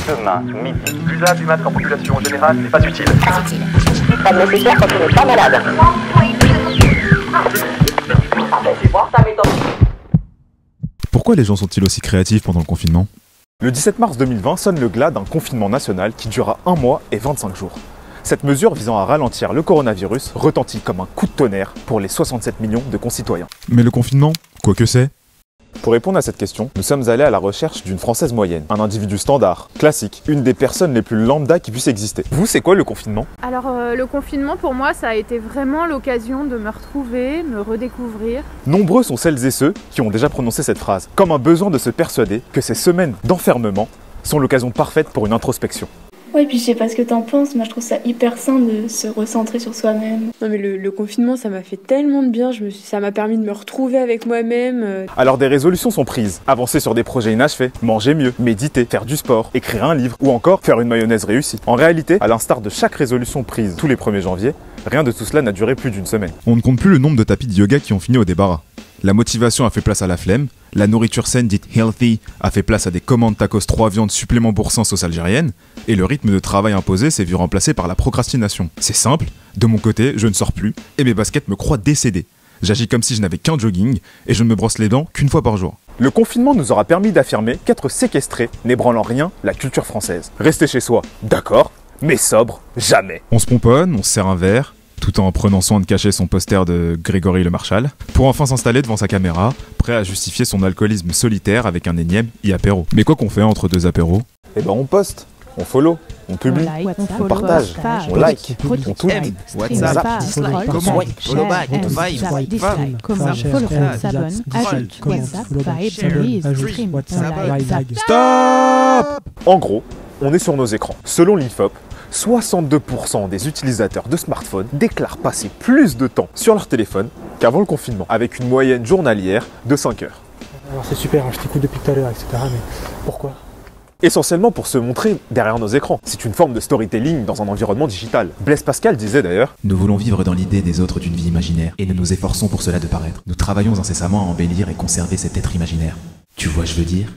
demain, midi. L'usage du masque en population générale n'est pas utile. Pas nécessaire quand on n'est pas malade. Pourquoi les gens sont-ils aussi créatifs pendant le confinement? Le 17 mars 2020 sonne le glas d'un confinement national qui durera 1 mois et 25 jours. Cette mesure visant à ralentir le coronavirus retentit comme un coup de tonnerre pour les 67 millions de concitoyens. Mais le confinement, quoi que c'est? Pour répondre à cette question, nous sommes allés à la recherche d'une Française moyenne, un individu standard, classique, une des personnes les plus lambda qui puissent exister. Vous, c'est quoi le confinement? Alors le confinement pour moi ça a été vraiment l'occasion de me retrouver, me redécouvrir. Nombreux sont celles et ceux qui ont déjà prononcé cette phrase, comme un besoin de se persuader que ces semaines d'enfermement sont l'occasion parfaite pour une introspection. Ouais, puis je sais pas ce que t'en penses, moi je trouve ça hyper sain de se recentrer sur soi-même. Non mais le confinement ça m'a fait tellement de bien, ça m'a permis de me retrouver avec moi-même. Alors des résolutions sont prises, avancer sur des projets inachevés, manger mieux, méditer, faire du sport, écrire un livre ou encore faire une mayonnaise réussie. En réalité, à l'instar de chaque résolution prise tous les 1er janvier, rien de tout cela n'a duré plus d'une semaine. On ne compte plus le nombre de tapis de yoga qui ont fini au débarras. La motivation a fait place à la flemme, la nourriture saine dite healthy a fait place à des commandes tacos 3 viandes supplément boursin sauce algérienne, et le rythme de travail imposé s'est vu remplacé par la procrastination. C'est simple, de mon côté, je ne sors plus, et mes baskets me croient décédé. J'agis comme si je n'avais qu'un jogging, et je ne me brosse les dents qu'une fois par jour. Le confinement nous aura permis d'affirmer qu'être séquestré n'ébranlant rien la culture française. Rester chez soi, d'accord, mais sobre, jamais. On se pomponne, on se sert un verre, tout en prenant soin de cacher son poster de Grégory Le Marchal, pour enfin s'installer devant sa caméra, prêt à justifier son alcoolisme solitaire avec un énième apéro. Mais quoi qu'on fait entre deux apéros? Eh ben on poste, on follow, on publie, on partage, on like, on tweet, WhatsApp, dislike, comment, follow back, vibe, Stop! En gros, on est sur nos écrans. Selon l'INFOP, 62% des utilisateurs de smartphones déclarent passer plus de temps sur leur téléphone qu'avant le confinement, avec une moyenne journalière de 5 heures. Alors c'est super, hein, je t'écoute depuis tout à l'heure, etc. Mais pourquoi? Essentiellement pour se montrer derrière nos écrans. C'est une forme de storytelling dans un environnement digital. Blaise Pascal disait d'ailleurs « Nous voulons vivre dans l'idée des autres d'une vie imaginaire, et nous nous efforçons pour cela de paraître. Nous travaillons incessamment à embellir et conserver cet être imaginaire. Tu vois, je veux dire ?»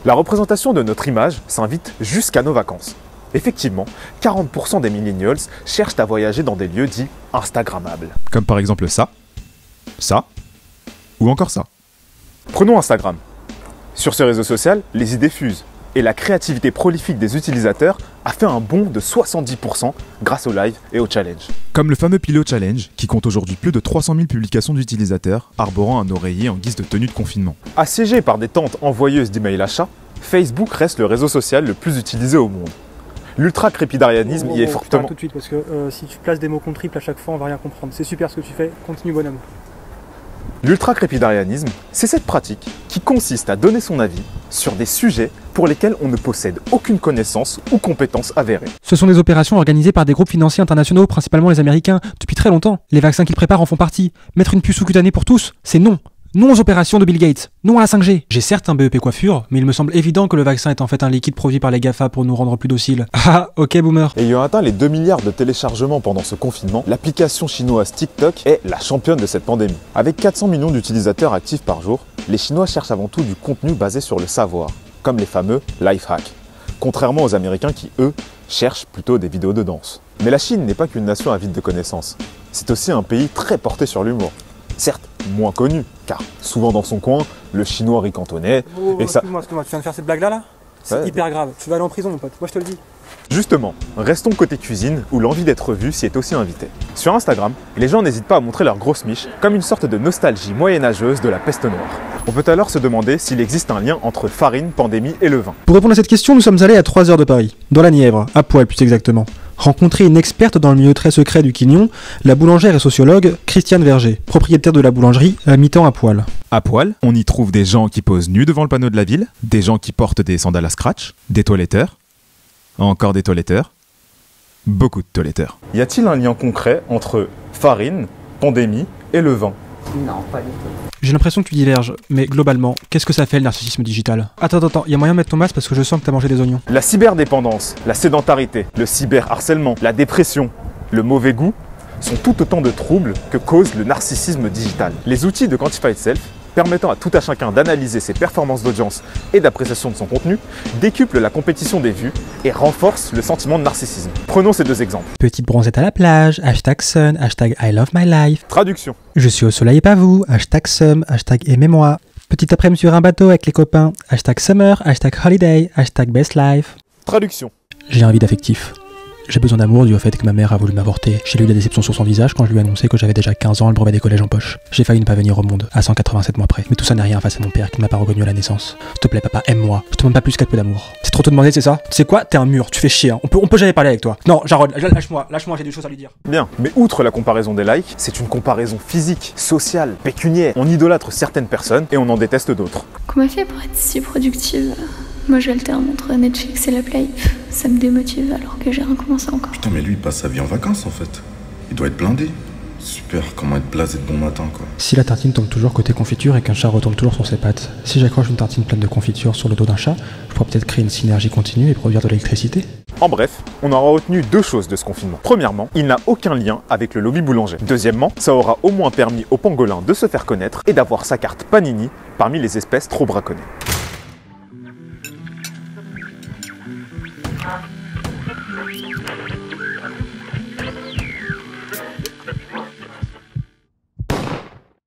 La représentation de notre image s'invite jusqu'à nos vacances. Effectivement, 40% des millennials cherchent à voyager dans des lieux dits instagrammables. Comme par exemple ça, ou encore ça. Prenons Instagram. Sur ce réseau social, les idées fusent, et la créativité prolifique des utilisateurs a fait un bond de 70% grâce au live et au challenge. Comme le fameux Pilot Challenge, qui compte aujourd'hui plus de 300 000 publications d'utilisateurs arborant un oreiller en guise de tenue de confinement. Assiégé par des tantes envoyeuses d'emails achats, Facebook reste le réseau social le plus utilisé au monde. L'ultra-crépidarianisme y est fortement... Tout de suite, parce que si tu places des mots contre triple à chaque fois, on va rien comprendre. C'est super ce que tu fais, continue bonhomme. L'ultra-crépidarianisme, c'est cette pratique qui consiste à donner son avis sur des sujets pour lesquels on ne possède aucune connaissance ou compétence avérée. Ce sont des opérations organisées par des groupes financiers internationaux, principalement les Américains, depuis très longtemps. Les vaccins qu'ils préparent en font partie. Mettre une puce sous-cutanée pour tous, c'est non. Non aux opérations de Bill Gates, non à la 5G. J'ai certes un BEP coiffure, mais il me semble évident que le vaccin est en fait un liquide produit par les GAFA pour nous rendre plus dociles. Ah, ok boomer. Ayant atteint les 2 milliards de téléchargements pendant ce confinement, l'application chinoise TikTok est la championne de cette pandémie. Avec 400 millions d'utilisateurs actifs par jour, les Chinois cherchent avant tout du contenu basé sur le savoir, comme les fameux life hacks. Contrairement aux Américains qui, eux, cherchent plutôt des vidéos de danse. Mais la Chine n'est pas qu'une nation avide de connaissances. C'est aussi un pays très porté sur l'humour. Certes, moins connu, car souvent dans son coin, le chinois ricantonnait, et ça... Excuse-moi, tu viens de faire cette blague là? C'est hyper grave, tu vas aller en prison mon pote, moi je te le dis. Justement, restons côté cuisine, où l'envie d'être vu s'y est aussi invitée. Sur Instagram, les gens n'hésitent pas à montrer leur grosse miche, comme une sorte de nostalgie moyenâgeuse de la peste noire. On peut alors se demander s'il existe un lien entre farine, pandémie et le vin. Pour répondre à cette question, nous sommes allés à 3 heures de Paris, dans la Nièvre, à Poil plus exactement. Rencontrer une experte dans le milieu très secret du quignon, la boulangère et sociologue Christiane Verger, propriétaire de la boulangerie à mi-temps à Poil. À Poil, on y trouve des gens qui posent nus devant le panneau de la ville, des gens qui portent des sandales à scratch, des toiletteurs, encore des toiletteurs, beaucoup de toiletteurs. Y a-t-il un lien concret entre farine, pandémie et le vin? Non, pas du tout. J'ai l'impression que tu diverges, mais globalement, qu'est-ce que ça fait le narcissisme digital? Attends, y a moyen de mettre ton masque parce que je sens que t'as mangé des oignons. La cyberdépendance, la sédentarité, le cyberharcèlement, la dépression, le mauvais goût sont tout autant de troubles que cause le narcissisme digital. Les outils de Quantify Self permettant à tout un chacun d'analyser ses performances d'audience et d'appréciation de son contenu, décuple la compétition des vues et renforce le sentiment de narcissisme. Prenons ces deux exemples. Petite bronzette à la plage, #sun, #I love my life. Traduction. Je suis au soleil et pas vous, #sum, #aimez-moi. Petite après-midi sur un bateau avec les copains, #summer, #holiday, #best life. Traduction. J'ai envie d'affectif. J'ai besoin d'amour dû au fait que ma mère a voulu m'avorter. J'ai lu la déception sur son visage quand je lui ai annoncé que j'avais déjà 15 ans et le brevet des collèges en poche. J'ai failli ne pas venir au monde, à 187 mois près. Mais tout ça n'est rien face à mon père qui ne m'a pas reconnu à la naissance. S'il te plaît papa, aime-moi. Je te demande pas plus qu'un peu d'amour. C'est trop te demander, c'est ça? Tu sais quoi? T'es un mur, tu fais chier. Hein. On peut jamais parler avec toi. Non, Jarod, lâche-moi, j'ai des choses à lui dire. Bien, mais outre la comparaison des likes, c'est une comparaison physique, sociale, pécuniaire. On idolâtre certaines personnes et on en déteste d'autres. Comment elle fait pour être si productive? Moi j'alterne entre Netflix et la Play. Ça me démotive alors que j'ai rien commencé encore. Putain mais lui il passe sa vie en vacances en fait. Il doit être blindé. Super, comment être blasé de bon matin quoi. Si la tartine tombe toujours côté confiture et qu'un chat retombe toujours sur ses pattes, si j'accroche une tartine pleine de confiture sur le dos d'un chat, je pourrais peut-être créer une synergie continue et produire de l'électricité. En bref, on aura retenu deux choses de ce confinement. Premièrement, il n'a aucun lien avec le lobby boulanger. Deuxièmement, ça aura au moins permis au pangolin de se faire connaître et d'avoir sa carte Panini parmi les espèces trop braconnées.